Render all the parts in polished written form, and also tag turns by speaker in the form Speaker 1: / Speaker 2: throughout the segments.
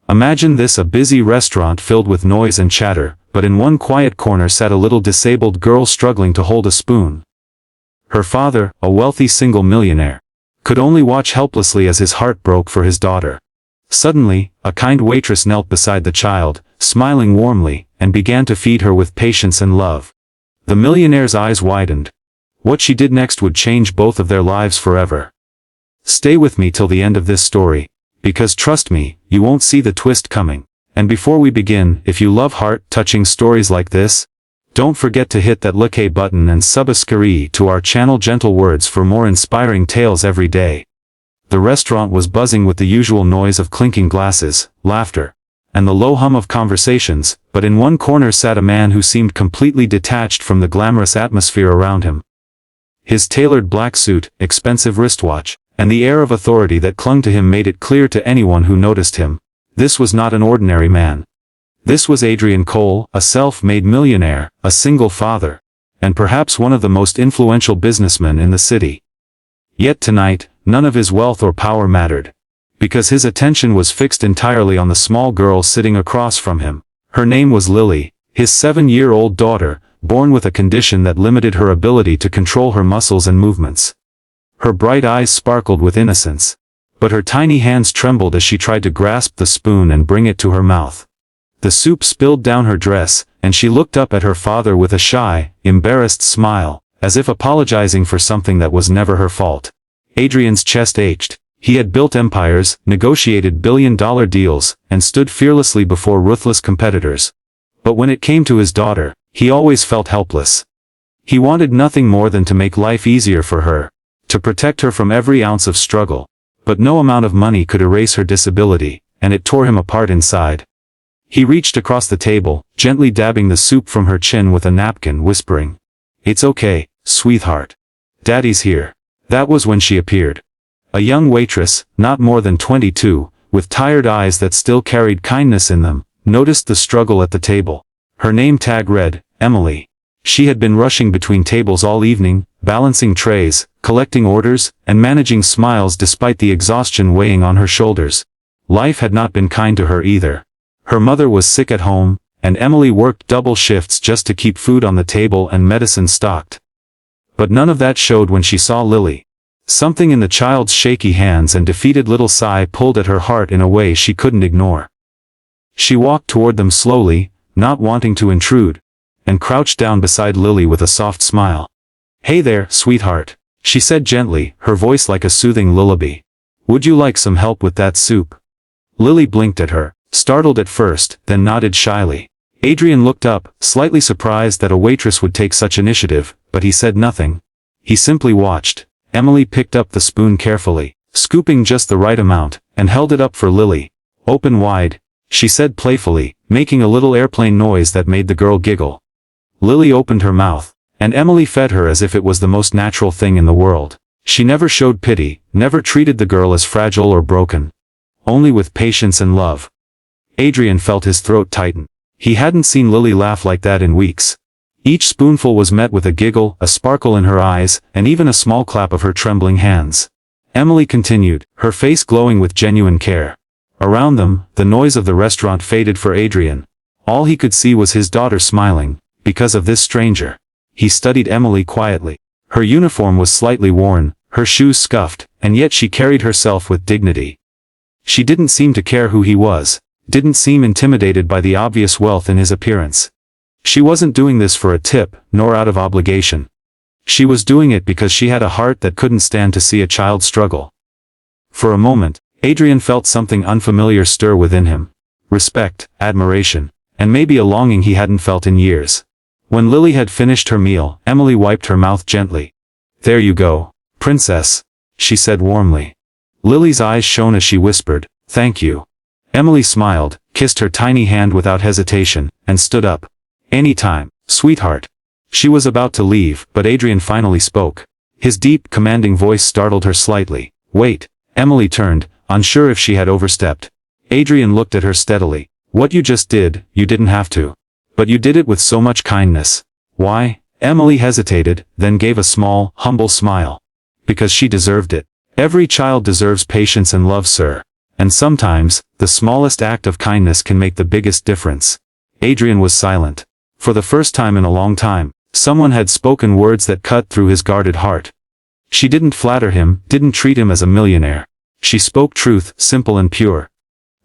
Speaker 1: Imagine this: a busy restaurant filled with noise and chatter, but in one quiet corner sat a little disabled girl struggling to hold a spoon. Her father, a wealthy single millionaire, could only watch helplessly as his heart broke for his daughter. Suddenly, a kind waitress knelt beside the child, smiling warmly, and began to feed her with patience and love. The millionaire's eyes widened. What she did next would change both of their lives forever. Stay with me till the end of this story, because trust me, you won't see the twist coming. And before we begin, if you love heart-touching stories like this, don't forget to hit that like button and subscribe to our channel. Gentle words for more inspiring tales every day. The restaurant was buzzing with the usual noise of clinking glasses, laughter, and the low hum of conversations, but in one corner sat a man who seemed completely detached from the glamorous atmosphere around him. His tailored black suit, expensive wristwatch, and the air of authority that clung to him made it clear to anyone who noticed him. This was not an ordinary man. This was Adrian Cole, a self-made millionaire, a single father, and perhaps one of the most influential businessmen in the city. Yet tonight, none of his wealth or power mattered, because his attention was fixed entirely on the small girl sitting across from him. Her name was Lily, his 7-year-old daughter, born with a condition that limited her ability to control her muscles and movements. Her bright eyes sparkled with innocence, but her tiny hands trembled as she tried to grasp the spoon and bring it to her mouth. The soup spilled down her dress, and she looked up at her father with a shy, embarrassed smile, as if apologizing for something that was never her fault. Adrian's chest ached. He had built empires, negotiated billion-dollar deals, and stood fearlessly before ruthless competitors. But when it came to his daughter, he always felt helpless. He wanted nothing more than to make life easier for her, to protect her from every ounce of struggle. But no amount of money could erase her disability, and it tore him apart inside. He reached across the table, gently dabbing the soup from her chin with a napkin, whispering, "It's okay, sweetheart. Daddy's here." That was when she appeared. A young waitress, not more than 22, with tired eyes that still carried kindness in them, noticed the struggle at the table. Her name tag read, Emily. She had been rushing between tables all evening, balancing trays, collecting orders, and managing smiles despite the exhaustion weighing on her shoulders. Life had not been kind to her either. Her mother was sick at home, and Emily worked double shifts just to keep food on the table and medicine stocked. But none of that showed when she saw Lily. Something in the child's shaky hands and defeated little sigh pulled at her heart in a way she couldn't ignore. She walked toward them slowly, not wanting to intrude, and crouched down beside Lily with a soft smile. "Hey there, sweetheart," she said gently, her voice like a soothing lullaby. "Would you like some help with that soup?" Lily blinked at her, startled at first, then nodded shyly. Adrian looked up, slightly surprised that a waitress would take such initiative, but he said nothing. He simply watched. Emily picked up the spoon carefully, scooping just the right amount, and held it up for Lily. "Open wide," she said playfully, making a little airplane noise that made the girl giggle. Lily opened her mouth, and Emily fed her as if it was the most natural thing in the world. She never showed pity, never treated the girl as fragile or broken. Only with patience and love. Adrian felt his throat tighten. He hadn't seen Lily laugh like that in weeks. Each spoonful was met with a giggle, a sparkle in her eyes, and even a small clap of her trembling hands. Emily continued, her face glowing with genuine care. Around them, the noise of the restaurant faded for Adrian. All he could see was his daughter smiling, because of this stranger. He studied Emily quietly. Her uniform was slightly worn, her shoes scuffed, and yet she carried herself with dignity. She didn't seem to care who he was, didn't seem intimidated by the obvious wealth in his appearance. She wasn't doing this for a tip, nor out of obligation. She was doing it because she had a heart that couldn't stand to see a child struggle. For a moment, Adrian felt something unfamiliar stir within him. Respect, admiration, and maybe a longing he hadn't felt in years. When Lily had finished her meal, Emily wiped her mouth gently. "There you go, princess," she said warmly. Lily's eyes shone as she whispered, "Thank you." Emily smiled, kissed her tiny hand without hesitation, and stood up. "Anytime, sweetheart." She was about to leave, but Adrian finally spoke. His deep, commanding voice startled her slightly. "Wait." Emily turned, unsure if she had overstepped. Adrian looked at her steadily. "What you just did, you didn't have to. But you did it with so much kindness." "Why?" Emily hesitated, then gave a small, humble smile. "Because she deserved it. Every child deserves patience and love, sir. And sometimes, the smallest act of kindness can make the biggest difference. Adrian was silent. For the first time in a long time, someone had spoken words that cut through his guarded heart. She didn't flatter him, didn't treat him as a millionaire. She spoke truth, simple and pure.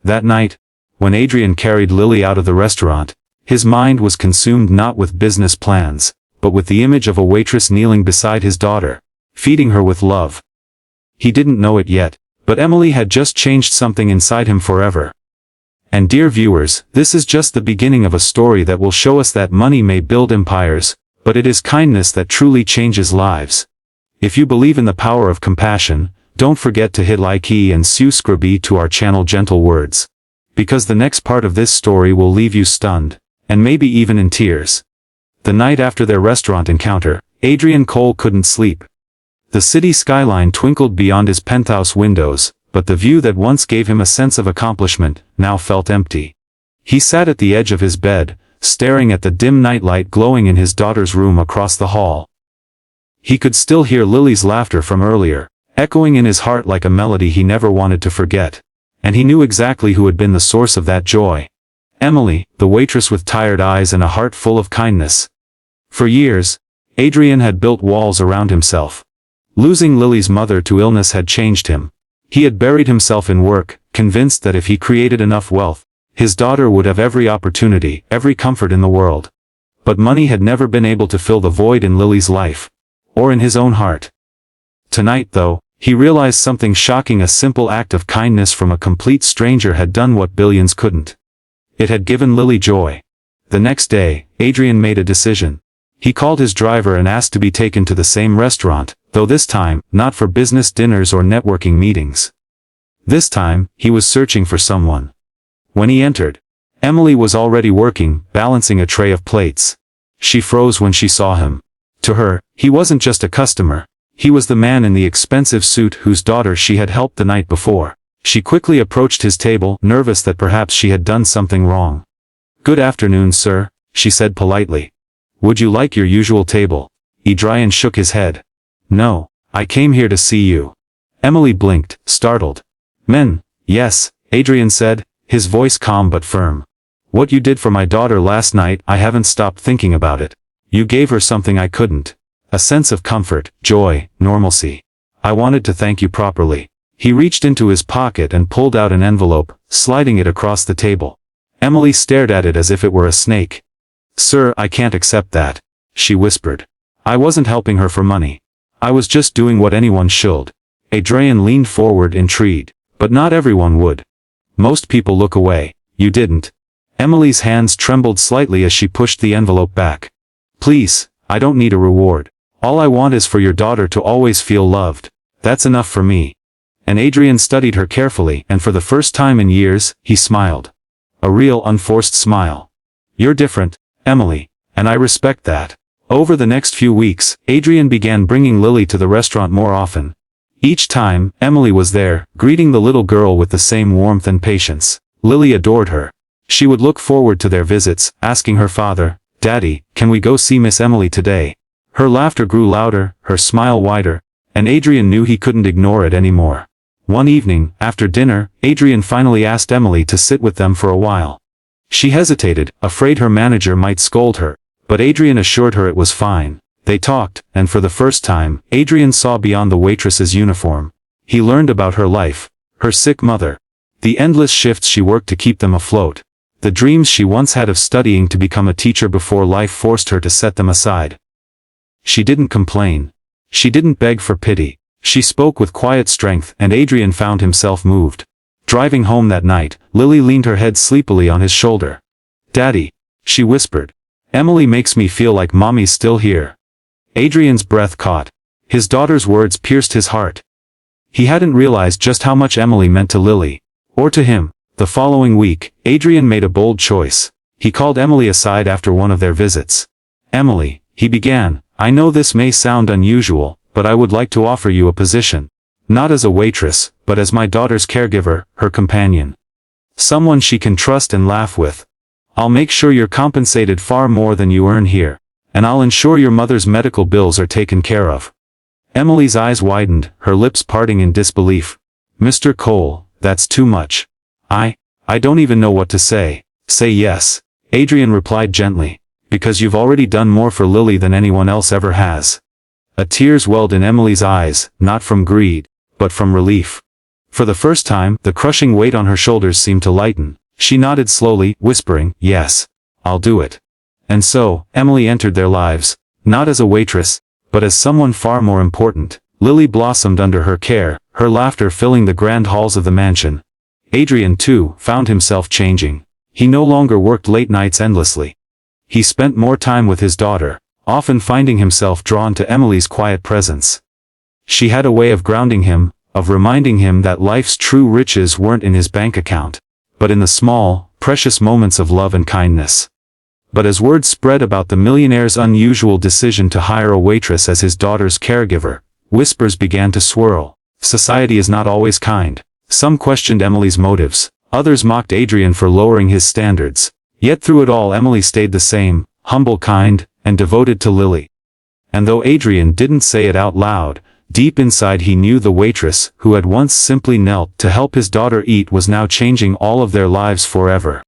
Speaker 1: That night, when Adrian carried Lily out of the restaurant, his mind was consumed not with business plans, but with the image of a waitress kneeling beside his daughter, feeding her with love. He didn't know it yet, but Emily had just changed something inside him forever. And dear viewers, this is just the beginning of a story that will show us that money may build empires, but it is kindness that truly changes lives. If you believe in the power of compassion, don't forget to hit like and subscribe to our channel Gentle Words. Because the next part of this story will leave you stunned, and maybe even in tears. The night after their restaurant encounter, Adrian Cole couldn't sleep. The city skyline twinkled beyond his penthouse windows, but the view that once gave him a sense of accomplishment, now felt empty. He sat at the edge of his bed, staring at the dim nightlight glowing in his daughter's room across the hall. He could still hear Lily's laughter from earlier, echoing in his heart like a melody he never wanted to forget. And he knew exactly who had been the source of that joy. Emily, the waitress with tired eyes and a heart full of kindness. For years, Adrian had built walls around himself. Losing Lily's mother to illness had changed him. He had buried himself in work, convinced that if he created enough wealth, his daughter would have every opportunity, every comfort in the world. But money had never been able to fill the void in Lily's life. Or in his own heart. Tonight though, he realized something shocking. A simple act of kindness from a complete stranger had done what billions couldn't. It had given Lily joy. The next day, Adrian made a decision. He called his driver and asked to be taken to the same restaurant, though this time, not for business dinners or networking meetings. This time, he was searching for someone. When he entered, Emily was already working, balancing a tray of plates. She froze when she saw him. To her, he wasn't just a customer. He was the man in the expensive suit whose daughter she had helped the night before. She quickly approached his table, nervous that perhaps she had done something wrong. "Good afternoon, sir," she said politely. "Would you like your usual table?" Adrian shook his head. "No, I came here to see you." Emily blinked, startled. "Men, yes," Adrian said, his voice calm but firm. "What you did for my daughter last night, I haven't stopped thinking about it. You gave her something I couldn't. A sense of comfort, joy, normalcy. I wanted to thank you properly." He reached into his pocket and pulled out an envelope, sliding it across the table. Emily stared at it as if it were a snake. "Sir, I can't accept that," she whispered. "I wasn't helping her for money. I was just doing what anyone should." Adrian leaned forward, intrigued. "But not everyone would. Most people look away. You didn't." Emily's hands trembled slightly as she pushed the envelope back. "Please, I don't need a reward. All I want is for your daughter to always feel loved. That's enough for me." And Adrian studied her carefully, and for the first time in years, he smiled. A real unforced smile. "You're different, Emily, and I respect that." Over the next few weeks, Adrian began bringing Lily to the restaurant more often. Each time, Emily was there, greeting the little girl with the same warmth and patience. Lily adored her. She would look forward to their visits, asking her father, "Daddy, can we go see Miss Emily today?" Her laughter grew louder, her smile wider, and Adrian knew he couldn't ignore it anymore. One evening, after dinner, Adrian finally asked Emily to sit with them for a while. She hesitated, afraid her manager might scold her, but Adrian assured her it was fine. They talked, and for the first time, Adrian saw beyond the waitress's uniform. He learned about her life, her sick mother, the endless shifts she worked to keep them afloat, the dreams she once had of studying to become a teacher before life forced her to set them aside. She didn't complain. She didn't beg for pity. She spoke with quiet strength, and Adrian found himself moved. Driving home that night, Lily leaned her head sleepily on his shoulder. "Daddy," she whispered. "Emily makes me feel like Mommy's still here." Adrian's breath caught. His daughter's words pierced his heart. He hadn't realized just how much Emily meant to Lily. Or to him. The following week, Adrian made a bold choice. He called Emily aside after one of their visits. "Emily," he began, "I know this may sound unusual, but I would like to offer you a position. Not as a waitress, but as my daughter's caregiver, her companion. Someone she can trust and laugh with. I'll make sure you're compensated far more than you earn here. And I'll ensure your mother's medical bills are taken care of." Emily's eyes widened, her lips parting in disbelief. "Mr. Cole, That's too much. I don't even know what to say. Say yes. Adrian replied gently. Because you've already done more for Lily than anyone else ever has. A tears welled in Emily's eyes, not from greed, but from relief. For the first time, the crushing weight on her shoulders seemed to lighten. She nodded slowly, whispering, yes, I'll do it. And so, Emily entered their lives, not as a waitress, but as someone far more important. Lily blossomed under her care, her laughter filling the grand halls of the mansion. Adrian, too, found himself changing. He no longer worked late nights endlessly. He spent more time with his daughter, often finding himself drawn to Emily's quiet presence. She had a way of grounding him, of reminding him that life's true riches weren't in his bank account, but in the small, precious moments of love and kindness. But as word spread about the millionaire's unusual decision to hire a waitress as his daughter's caregiver, whispers began to swirl. Society is not always kind. Some questioned Emily's motives, others mocked Adrian for lowering his standards. Yet through it all Emily stayed the same, humble, kind, and devoted to Lily. And though Adrian didn't say it out loud, deep inside he knew the waitress, who had once simply knelt to help his daughter eat, was now changing all of their lives forever.